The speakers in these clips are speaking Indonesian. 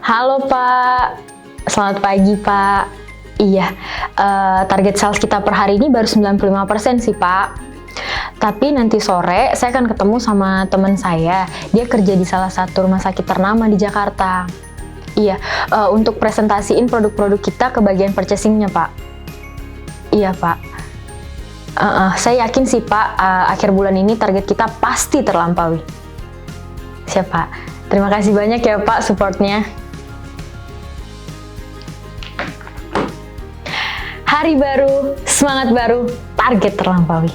Halo Pak, selamat pagi Pak. Iya, target sales kita per hari ini baru 95% sih Pak. Tapi nanti sore saya akan ketemu sama teman saya. Dia kerja di salah satu rumah sakit ternama di Jakarta. Iya, untuk presentasiin produk-produk kita ke bagian purchasing-nya Pak. Iya Pak. Saya yakin sih Pak, akhir bulan ini target kita pasti terlampaui. Siap Pak. Terima kasih banyak ya Pak support-nya. Hari baru, semangat baru, target terlampaui.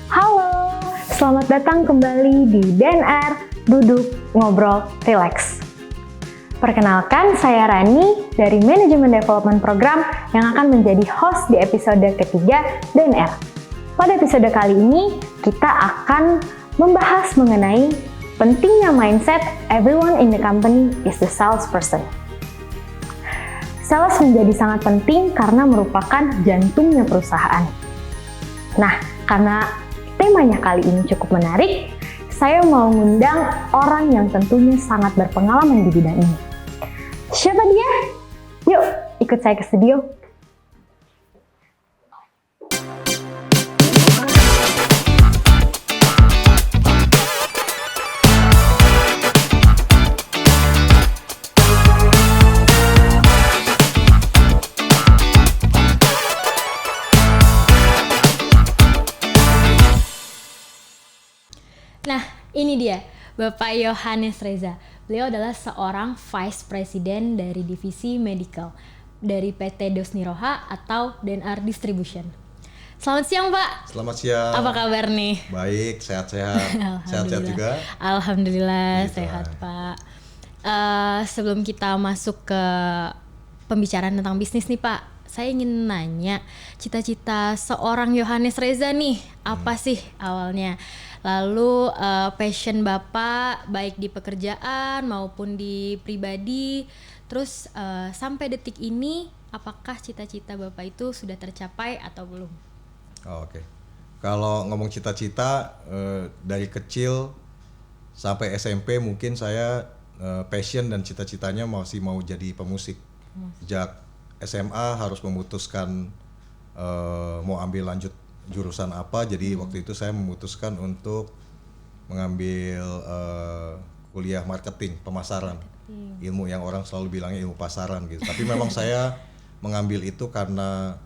Halo, selamat datang kembali di DNR, Duduk, Ngobrol, Relax. Perkenalkan, saya Rani dari Manajemen Development Program yang akan menjadi host di episode ketiga DNR. Pada episode kali ini, kita akan membahas mengenai pentingnya mindset everyone in the company is the salesperson. Sales menjadi sangat penting karena merupakan jantungnya perusahaan. Nah, karena temanya kali ini cukup menarik, saya mau ngundang orang yang tentunya sangat berpengalaman di bidang ini. Siapa dia? Yuk, ikut saya ke studio. Nah, ini dia, Bapak Yohanes Reza. Beliau adalah seorang Vice President dari Divisi Medical dari PT Dosniroha atau DNR Distribution. Selamat siang, Pak. Selamat siang. Apa kabar nih? Baik, sehat-sehat. Sehat-sehat juga? Alhamdulillah, Gitu. sehat, Pak. Sebelum kita masuk ke pembicaraan tentang bisnis nih, Pak, saya ingin nanya, cita-cita seorang Yohanes Reza nih, apa sih awalnya? Lalu passion Bapak baik di pekerjaan maupun di pribadi, terus sampai detik ini apakah cita-cita Bapak itu sudah tercapai atau belum? Oke. Kalau ngomong cita-cita, dari kecil sampai SMP mungkin saya passion dan cita-citanya masih mau jadi pemusik. Sejak SMA harus memutuskan mau ambil lanjut jurusan apa, jadi waktu itu saya memutuskan untuk mengambil kuliah marketing, pemasaran, ilmu yang orang selalu bilangnya ilmu pasaran gitu. Tapi memang saya mengambil itu karena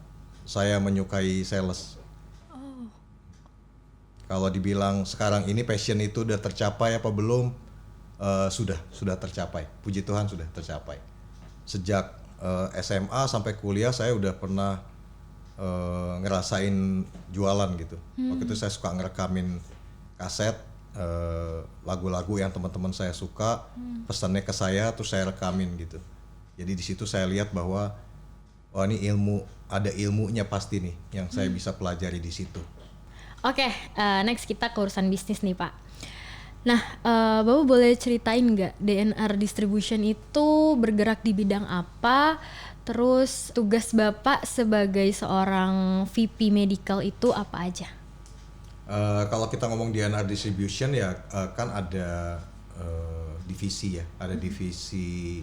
saya menyukai sales. Kalau dibilang sekarang ini passion itu udah tercapai apa belum? Sudah tercapai. Puji Tuhan sudah tercapai. Sejak SMA sampai kuliah saya udah pernah ngerasain jualan gitu. Waktu itu saya suka ngerekamin kaset lagu-lagu yang teman-teman saya suka, pesannya ke saya terus saya rekamin gitu. Jadi di situ saya lihat bahwa ini ada ilmunya pasti nih yang saya bisa pelajari di situ. Oke, next kita ke urusan bisnis nih, Pak. Nah, Bapak boleh ceritain nggak DNR Distribution itu bergerak di bidang apa? Terus tugas Bapak sebagai seorang VP Medical itu apa aja? Kalau kita ngomong DNR Distribution ya kan ada divisi ya, ada divisi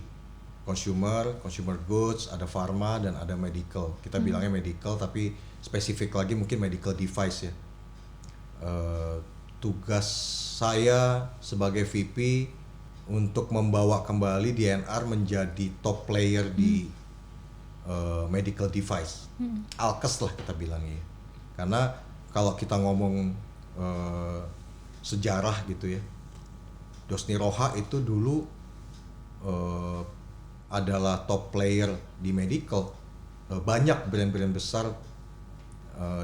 consumer goods, ada pharma dan ada medical. Kita bilangnya medical tapi spesifik lagi mungkin medical device ya. Tugas saya sebagai VP untuk membawa kembali DNR menjadi top player di medical device, Alkes lah kita bilangnya. Karena kalau kita ngomong sejarah gitu ya, Dosniroha itu dulu adalah top player di medical. Banyak brand-brand besar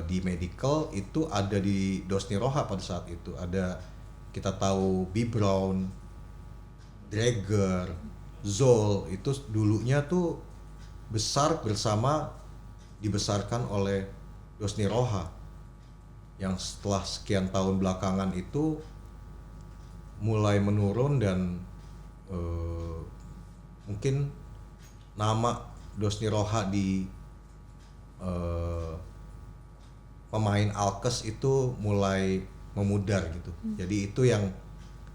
di medical itu ada di Dosniroha pada saat itu. Ada, kita tahu B. Braun, Draeger, Zoll, itu dulunya tuh besar dibesarkan oleh Dosniroha. Yang setelah sekian tahun belakangan itu mulai menurun dan mungkin nama Dosniroha di pemain Alkes itu mulai memudar gitu. Jadi itu yang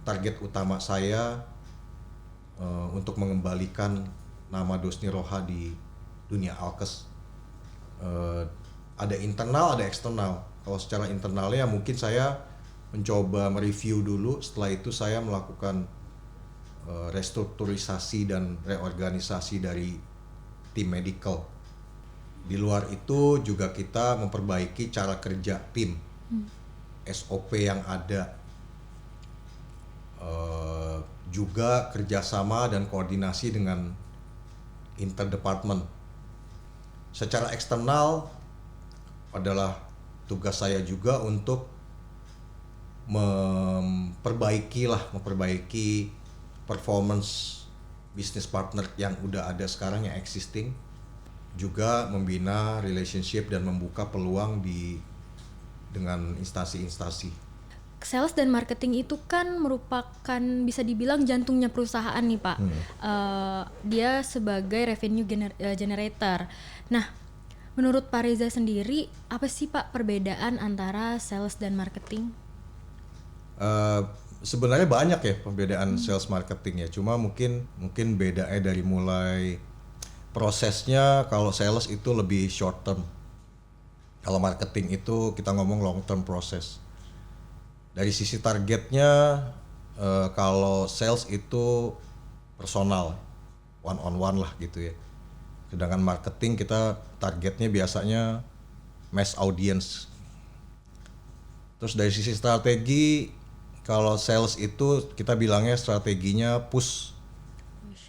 target utama saya untuk mengembalikan nama Dosni Roha di dunia alkes. Ada internal, ada eksternal. Kalau secara internalnya mungkin saya mencoba mereview dulu, setelah itu saya melakukan restrukturisasi dan reorganisasi dari tim medical. Di luar itu juga kita memperbaiki cara kerja tim, SOP yang ada, juga kerjasama dan koordinasi dengan interdepartment. Secara eksternal adalah tugas saya juga untuk memperbaiki performance business partner yang udah ada sekarang, yang existing, juga membina relationship dan membuka peluang dengan instansi-instansi. Sales dan marketing itu kan merupakan bisa dibilang jantungnya perusahaan nih Pak. Dia sebagai revenue generator. Nah, menurut Pak Reza sendiri, apa sih Pak perbedaan antara sales dan marketing? Sebenarnya banyak ya perbedaan sales marketing ya. Cuma mungkin bedanya dari mulai prosesnya. Kalau sales itu lebih short term. Kalau marketing itu kita ngomong long term proses. Dari sisi targetnya, kalau sales itu personal, one on one lah gitu ya. Sedangkan marketing kita targetnya biasanya mass audience. Terus dari sisi strategi, kalau sales itu kita bilangnya strateginya push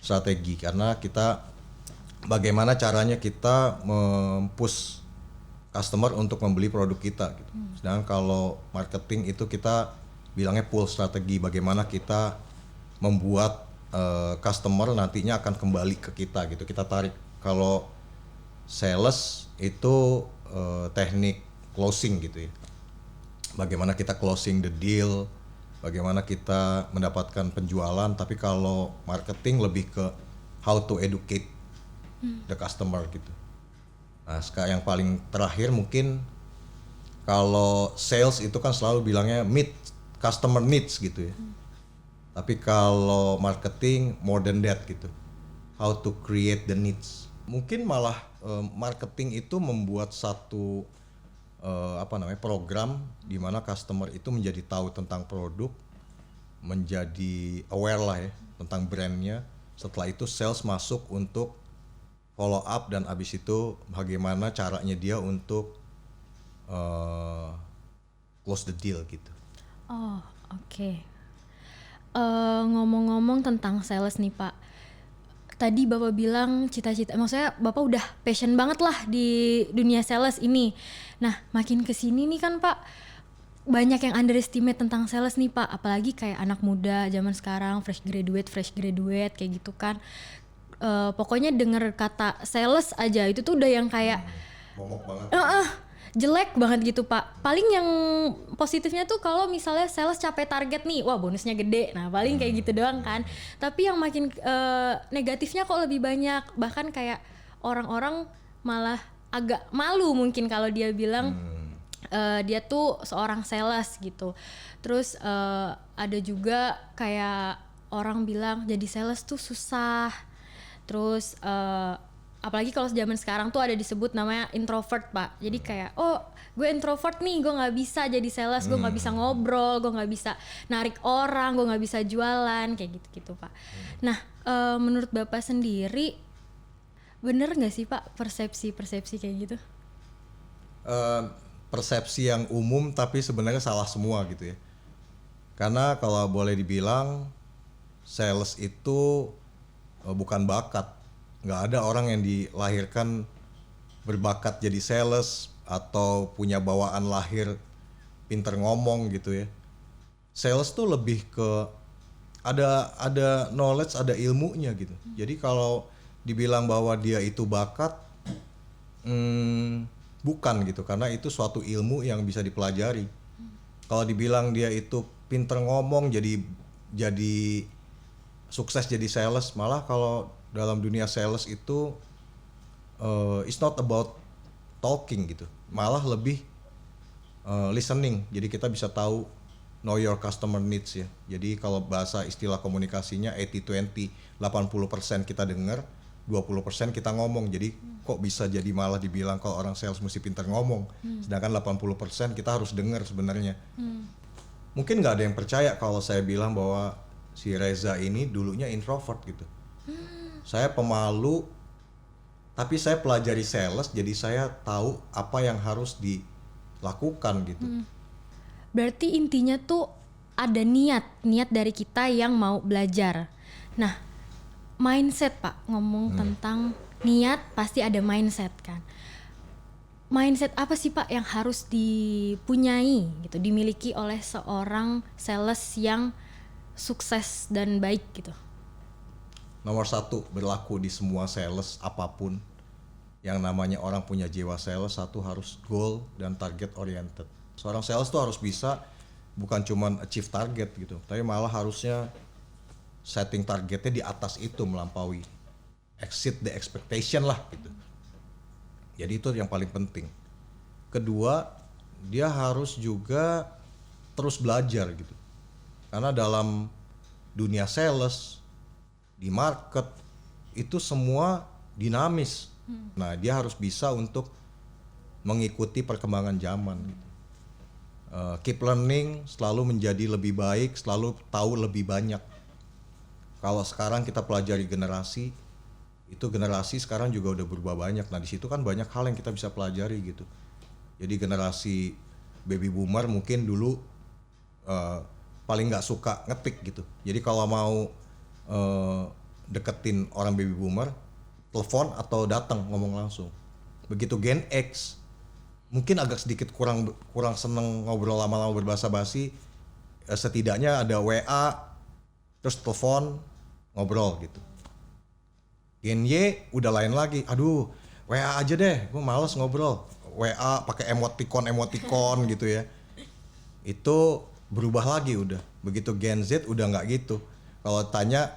strategi, karena kita bagaimana caranya kita mempush customer untuk membeli produk kita gitu. Sedangkan kalau marketing itu kita bilangnya pull strategi, bagaimana kita membuat customer nantinya akan kembali ke kita gitu, kita tarik. Kalau sales itu teknik closing gitu ya, bagaimana kita closing the deal, bagaimana kita mendapatkan penjualan. Tapi kalau marketing lebih ke how to educate the customer gitu. Nah, sekarang yang paling terakhir mungkin kalau sales itu kan selalu bilangnya meet customer needs gitu ya. Tapi kalau marketing more than that gitu. How to create the needs. Mungkin malah marketing itu membuat satu program di mana customer itu menjadi tahu tentang produk, menjadi aware lah ya tentang brandnya. Setelah itu sales masuk untuk follow up, dan abis itu bagaimana caranya dia untuk close the deal gitu. Oh, oke. Ngomong-ngomong tentang sales nih Pak, tadi Bapak bilang cita-cita, maksudnya Bapak udah passion banget lah di dunia sales ini. Nah, makin kesini nih kan Pak, banyak yang underestimate tentang sales nih Pak, apalagi kayak anak muda zaman sekarang, fresh graduate kayak gitu kan. Pokoknya denger kata sales aja itu tuh udah yang kayak Momok banget. jelek banget gitu Pak. Paling yang positifnya tuh kalau misalnya sales capai target nih, wah bonusnya gede. Nah paling kayak gitu doang kan. Tapi yang makin negatifnya kok lebih banyak. Bahkan kayak orang-orang malah agak malu mungkin kalau dia bilang dia tuh seorang sales gitu. Terus ada juga kayak orang bilang jadi sales tuh susah. Terus apalagi kalau zaman sekarang tuh ada disebut namanya introvert Pak. Jadi kayak gue introvert nih, gue nggak bisa jadi sales, gue nggak bisa ngobrol, gue nggak bisa narik orang, gue nggak bisa jualan kayak gitu Pak. Nah menurut Bapak sendiri bener nggak sih Pak persepsi kayak gitu? Persepsi yang umum tapi sebenarnya salah semua gitu ya. Karena kalau boleh dibilang sales itu bukan bakat. Nggak ada orang yang dilahirkan berbakat jadi sales atau punya bawaan lahir pinter ngomong gitu ya. Sales tuh lebih ke ada knowledge, ada ilmunya gitu. Jadi kalau dibilang bahwa dia itu bakat, bukan gitu, karena itu suatu ilmu yang bisa dipelajari. Kalau dibilang dia itu pinter ngomong jadi sukses jadi sales, malah kalau dalam dunia sales itu it's not about talking gitu, malah lebih listening. Jadi kita bisa tahu know your customer needs ya. Jadi kalau bahasa istilah komunikasinya 80-20, 80% kita dengar, 20% kita ngomong. Jadi kok bisa jadi malah dibilang kalau orang sales mesti pintar ngomong, sedangkan 80% kita harus dengar sebenarnya. Mungkin nggak ada yang percaya kalau saya bilang bahwa si Reza ini dulunya introvert gitu. Saya pemalu, tapi saya pelajari sales, jadi saya tahu apa yang harus dilakukan gitu. Berarti intinya tuh ada niat dari kita yang mau belajar. Nah, mindset Pak, ngomong tentang niat pasti ada mindset kan. Mindset apa sih Pak yang harus dipunyai gitu, dimiliki oleh seorang sales yang sukses dan baik gitu? Nomor satu, berlaku di semua sales apapun. Yang namanya orang punya jiwa sales, satu harus goal dan target oriented. Seorang sales tuh harus bisa bukan cuman achieve target gitu, tapi malah harusnya setting targetnya di atas itu, melampaui, exceed the expectation lah gitu. Jadi itu yang paling penting. Kedua, dia harus juga terus belajar gitu. Karena dalam dunia sales, di market, itu semua dinamis. Nah, dia harus bisa untuk mengikuti perkembangan zaman gitu. Keep learning, selalu menjadi lebih baik, selalu tahu lebih banyak. Kalau sekarang kita pelajari generasi, itu generasi sekarang juga udah berubah banyak. Nah, di situ kan banyak hal yang kita bisa pelajari gitu. Jadi generasi baby boomer mungkin dulu paling nggak suka ngetik gitu. Jadi kalau mau deketin orang baby boomer, telepon atau datang ngomong langsung. Begitu Gen X, mungkin agak sedikit kurang seneng ngobrol lama-lama berbahasa basi, setidaknya ada WA, terus telepon, ngobrol gitu. Gen Y udah lain lagi, aduh WA aja deh, gue males ngobrol. WA pakai emoticon gitu ya. Itu berubah lagi udah. Begitu Gen Z udah nggak gitu. Kalau tanya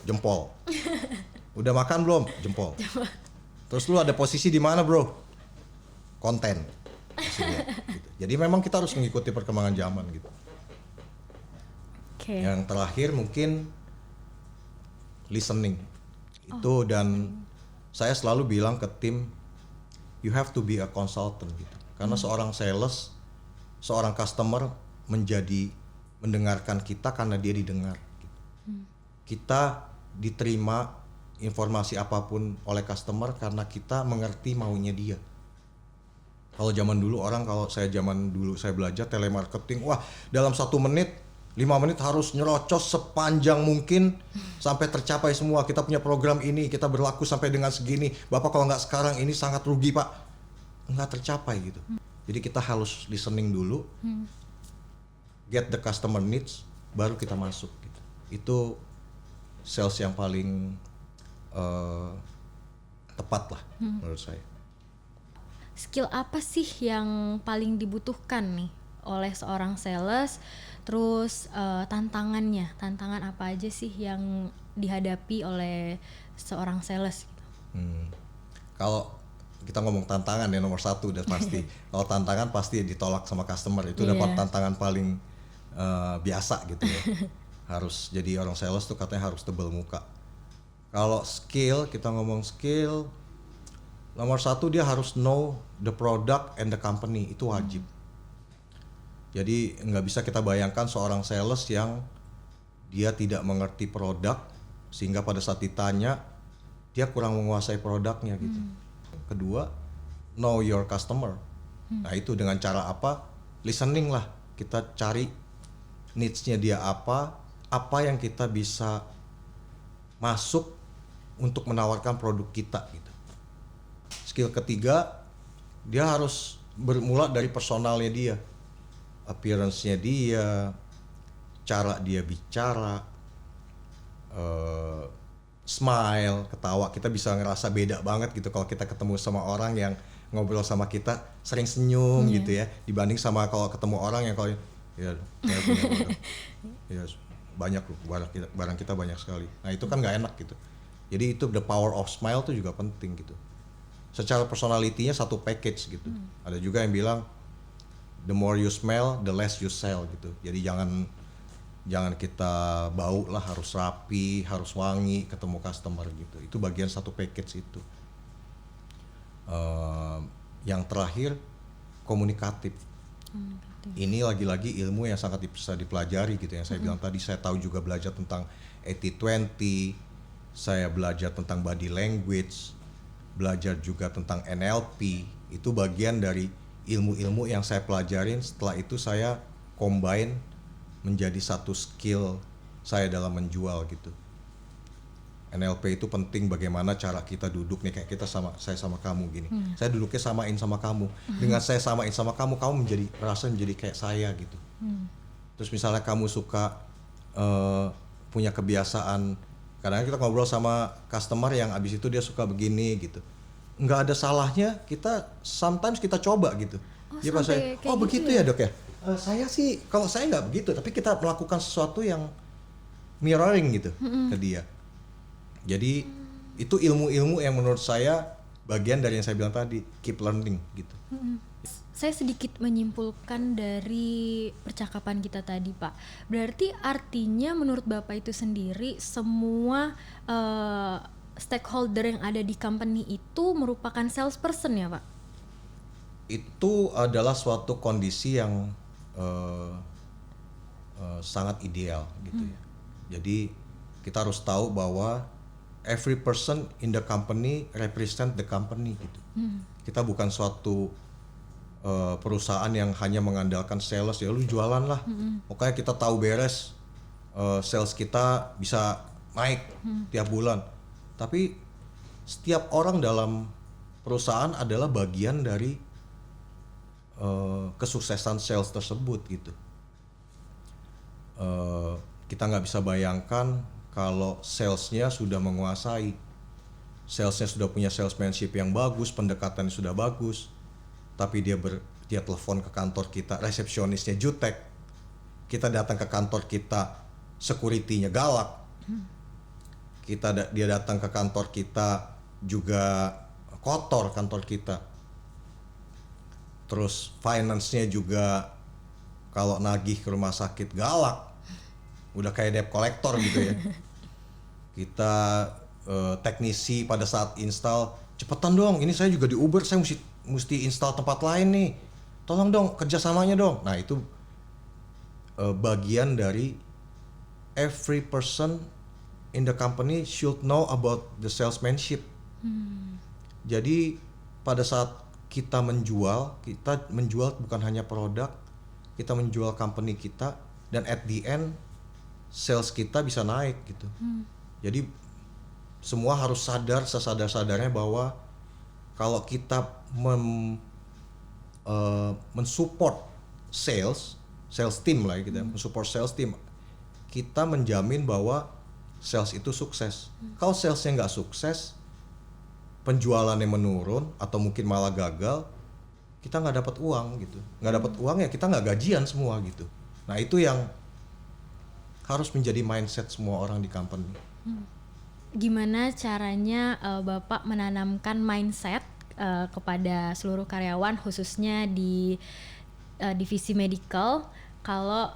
jempol. Udah makan belum? Jempol. Terus lu ada posisi di mana bro? Konten. Gitu. Jadi memang kita harus mengikuti perkembangan zaman gitu. Okay. Yang terakhir mungkin listening. Itu dan saya selalu bilang ke tim, you have to be a consultant gitu. Karena seorang sales, seorang customer mendengarkan kita karena dia didengar. Gitu. Kita diterima informasi apapun oleh customer karena kita mengerti maunya dia. Kalau zaman dulu saya belajar telemarketing, wah dalam 1 menit, 5 menit harus nyerocos sepanjang mungkin sampai tercapai semua. Kita punya program ini, kita berlaku sampai dengan segini. Bapak kalau nggak sekarang ini sangat rugi Pak. Nggak tercapai gitu. Jadi kita harus listening dulu, get the customer needs, baru kita masuk gitu. Itu sales yang paling tepat lah menurut saya. Skill apa sih yang paling dibutuhkan nih oleh seorang sales? Terus tantangan apa aja sih yang dihadapi oleh seorang sales? Kalau kita ngomong tantangan ya nomor 1 udah pasti. Kalau tantangan pasti ditolak sama customer, itu dapat tantangan paling biasa gitu ya. Harus jadi orang sales tuh katanya harus tebal muka. Kalau skill, kita ngomong skill, nomor 1 dia harus know the product and the company, itu wajib. Jadi nggak bisa kita bayangkan seorang sales yang dia tidak mengerti produk sehingga pada saat ditanya dia kurang menguasai produknya gitu. Kedua, know your customer. Nah itu dengan cara apa? Listening lah. Kita cari needs-nya dia apa yang kita bisa masuk untuk menawarkan produk kita gitu. Skill ketiga, dia harus bermula dari personalnya dia. Appearance-nya dia, cara dia bicara, smile, ketawa. Kita bisa ngerasa beda banget gitu kalau kita ketemu sama orang yang ngobrol sama kita sering senyum gitu ya, dibanding sama kalau ketemu orang yang kalau ya saya punya produk, ya banyak loh barang kita banyak sekali. Nah itu kan nggak enak gitu. Jadi itu the power of smile tuh juga penting gitu. Secara personality-nya satu package gitu. Ada juga yang bilang the more you smell, the less you sell gitu. Jadi jangan kita bau lah, harus rapi, harus wangi, ketemu customer gitu. Itu bagian satu package itu. Yang terakhir komunikatif. Ini lagi-lagi ilmu yang sangat bisa dipelajari gitu. Yang saya bilang tadi, saya tahu juga belajar tentang 80-20, saya belajar tentang body language, belajar juga tentang NLP. Itu bagian dari ilmu-ilmu yang saya pelajarin. Setelah itu saya combine menjadi satu skill saya dalam menjual gitu. NLP itu penting, bagaimana cara kita duduk nih, kayak saya sama kamu gini. Saya duduknya samain sama kamu. Dengan saya samain sama kamu, kamu merasa menjadi kayak saya gitu. Terus misalnya kamu suka punya kebiasaan, kadang kita ngobrol sama customer yang abis itu dia suka begini gitu. Nggak ada salahnya sometimes kita coba gitu. Dia pas saya, oh begitu ya dok ya. Saya sih, kalau saya nggak begitu, tapi kita melakukan sesuatu yang mirroring gitu ke dia. Jadi itu ilmu-ilmu yang menurut saya bagian dari yang saya bilang tadi, keep learning gitu. Saya sedikit menyimpulkan dari percakapan kita tadi, Pak. Berarti artinya menurut Bapak itu sendiri semua stakeholder yang ada di company itu merupakan salesperson ya, Pak? Itu adalah suatu kondisi yang sangat ideal gitu ya. Jadi kita harus tahu bahwa every person in the company represent the company gitu. Kita bukan suatu perusahaan yang hanya mengandalkan sales, ya lu jualan lah. Pokoknya kita tahu beres sales kita bisa naik tiap bulan. Tapi setiap orang dalam perusahaan adalah bagian dari kesuksesan sales tersebut gitu. Kita nggak bisa bayangkan kalau salesnya sudah menguasai, salesnya sudah punya salesmanship yang bagus, pendekatannya sudah bagus, tapi dia telepon ke kantor kita, resepsionisnya jutek, kita datang ke kantor kita, security-nya galak, dia datang ke kantor kita juga kotor kantor kita, terus finance-nya juga kalau nagih ke rumah sakit galak, udah kayak debt collector gitu ya. Kita teknisi pada saat install, cepetan dong, ini saya juga di Uber, saya mesti install tempat lain nih, tolong dong kerjasamanya dong. Nah itu bagian dari every person in the company should know about the salesmanship. Jadi pada saat kita menjual bukan hanya produk, kita menjual company kita, dan at the end sales kita bisa naik gitu. Jadi semua harus sesadar-sadarnya bahwa kalau kita mensupport sales team lah ya, kita mensupport sales team, kita menjamin bahwa sales itu sukses. Kalau salesnya nggak sukses, penjualannya menurun atau mungkin malah gagal, kita nggak dapat uang gitu. Nggak dapat uang ya kita nggak gajian semua gitu. Nah itu yang harus menjadi mindset semua orang di company. Gimana caranya Bapak menanamkan mindset kepada seluruh karyawan, khususnya di divisi medical, kalau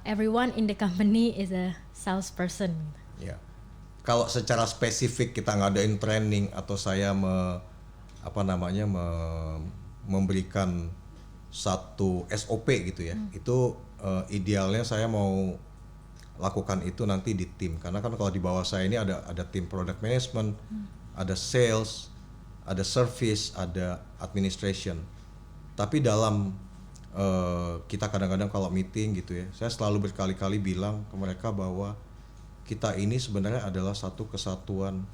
everyone in the company is a salesperson? Ya, kalau secara spesifik kita ngadain training atau saya memberikan satu SOP gitu ya, itu idealnya saya mau lakukan itu nanti di tim, karena kan kalau di bawah saya ini ada tim product management, ada sales, ada service, ada administration. Tapi dalam kita kadang-kadang kalau meeting gitu ya, saya selalu berkali-kali bilang ke mereka bahwa kita ini sebenarnya adalah satu kesatuan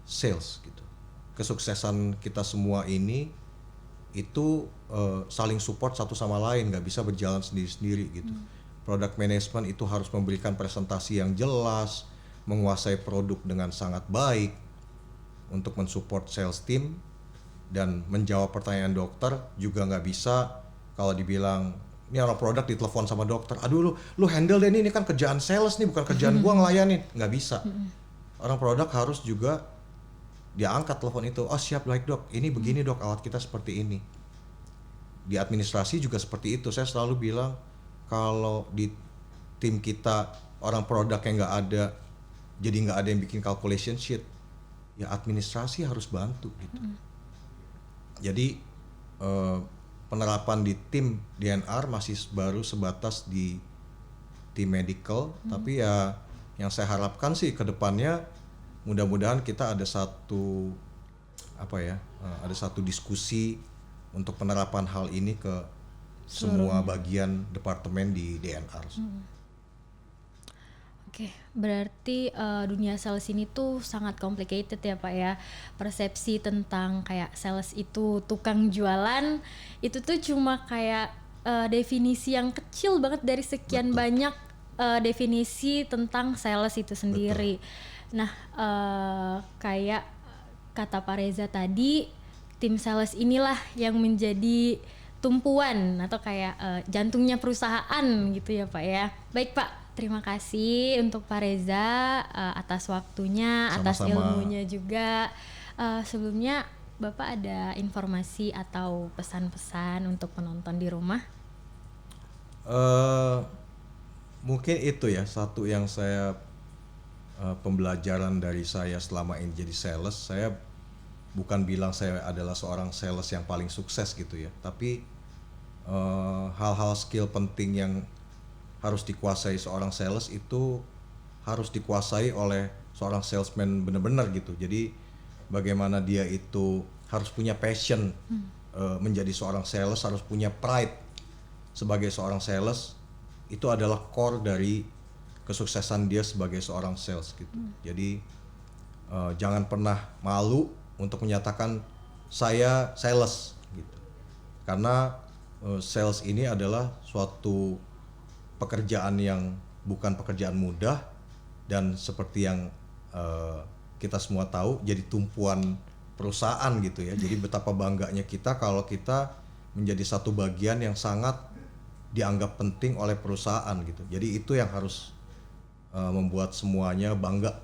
sales gitu. Kesuksesan kita semua ini itu saling support satu sama lain, nggak bisa berjalan sendiri-sendiri gitu. Product management itu harus memberikan presentasi yang jelas, menguasai produk dengan sangat baik untuk mensupport sales team, dan menjawab pertanyaan dokter juga nggak bisa kalau dibilang ini orang produk ditelepon sama dokter, aduh lu handle deh ini kan kerjaan sales nih, bukan kerjaan gua ngelayanin, nggak bisa. Orang produk harus juga dia angkat telepon itu, oh siap baik dok, ini begini dok, alat kita seperti ini. di administrasi juga seperti itu. Saya selalu bilang kalau di tim kita orang produk yang nggak ada, jadi nggak ada yang bikin calculation sheet, ya administrasi harus bantu gitu. Jadi penerapan di tim DNR masih baru sebatas di tim medical, tapi ya yang saya harapkan sih ke depannya mudah-mudahan kita ada satu ada satu diskusi untuk penerapan hal ini ke semua bagian departemen di DNR. Oke, berarti dunia sales ini tuh sangat complicated ya Pak ya. Persepsi tentang kayak sales itu tukang jualan itu tuh cuma kayak definisi yang kecil banget dari sekian banyak definisi tentang sales itu sendiri. Nah, kayak kata Pak Reza tadi, tim sales inilah yang menjadi tumpuan atau kayak jantungnya perusahaan gitu ya Pak ya. Baik Pak. Terima kasih untuk Pak Reza atas waktunya, atas ilmunya juga. Sebelumnya Bapak ada informasi atau pesan-pesan untuk penonton di rumah? Mungkin itu ya satu yang saya pembelajaran dari saya selama ini jadi sales. Saya bukan bilang saya adalah seorang sales yang paling sukses gitu ya, tapi hal-hal skill penting yang harus dikuasai seorang sales itu harus dikuasai oleh seorang salesman benar-benar gitu. Jadi bagaimana dia itu harus punya passion menjadi seorang sales, harus punya pride sebagai seorang sales. Itu adalah core dari kesuksesan dia sebagai seorang sales gitu. Jadi jangan pernah malu untuk menyatakan saya sales gitu. Karena sales ini adalah suatu pekerjaan yang bukan pekerjaan mudah, dan seperti yang kita semua tahu jadi tumpuan perusahaan gitu ya. Jadi betapa bangganya kita kalau kita menjadi satu bagian yang sangat dianggap penting oleh perusahaan gitu. Jadi itu yang harus membuat semuanya bangga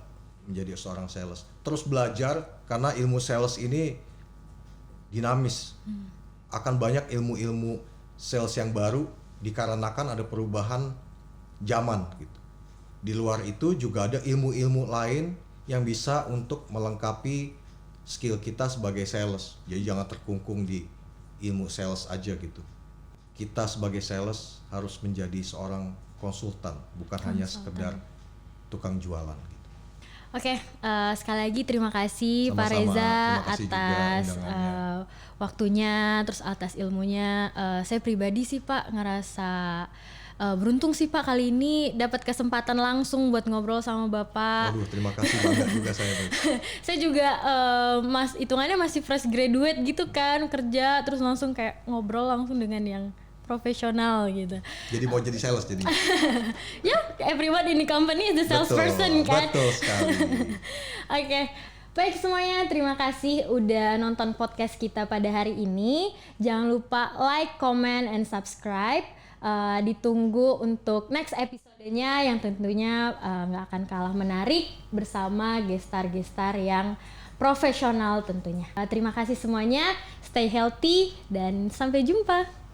menjadi seorang sales. Terus belajar karena ilmu sales ini dinamis. Akan banyak ilmu-ilmu sales yang baru dikarenakan ada perubahan zaman gitu. Di luar itu juga ada ilmu-ilmu lain yang bisa untuk melengkapi skill kita sebagai sales. Jadi jangan terkungkung di ilmu sales aja gitu. Kita sebagai sales harus menjadi seorang konsultan, bukan hanya sekedar tukang jualan gitu. Oke, sekali lagi terima kasih Sama-sama. Pak Reza Terima kasih atas juga waktunya, terus atas ilmunya. Saya pribadi sih Pak ngerasa beruntung sih Pak kali ini dapat kesempatan langsung buat ngobrol sama Bapak. Waduh, terima kasih banget juga saya. Saya juga hitungannya masih fresh graduate gitu kan, kerja terus langsung kayak ngobrol langsung dengan yang profesional gitu. Jadi mau jadi sales jadi. Ya, everyone in the company is the salesperson kan. Betul sekali. Oke. Baik semuanya, terima kasih udah nonton podcast kita pada hari ini. Jangan lupa like, comment, and subscribe. Ditunggu untuk next episodenya yang tentunya nggak akan kalah menarik bersama gestar-gestar yang profesional tentunya. Terima kasih semuanya, stay healthy dan sampai jumpa.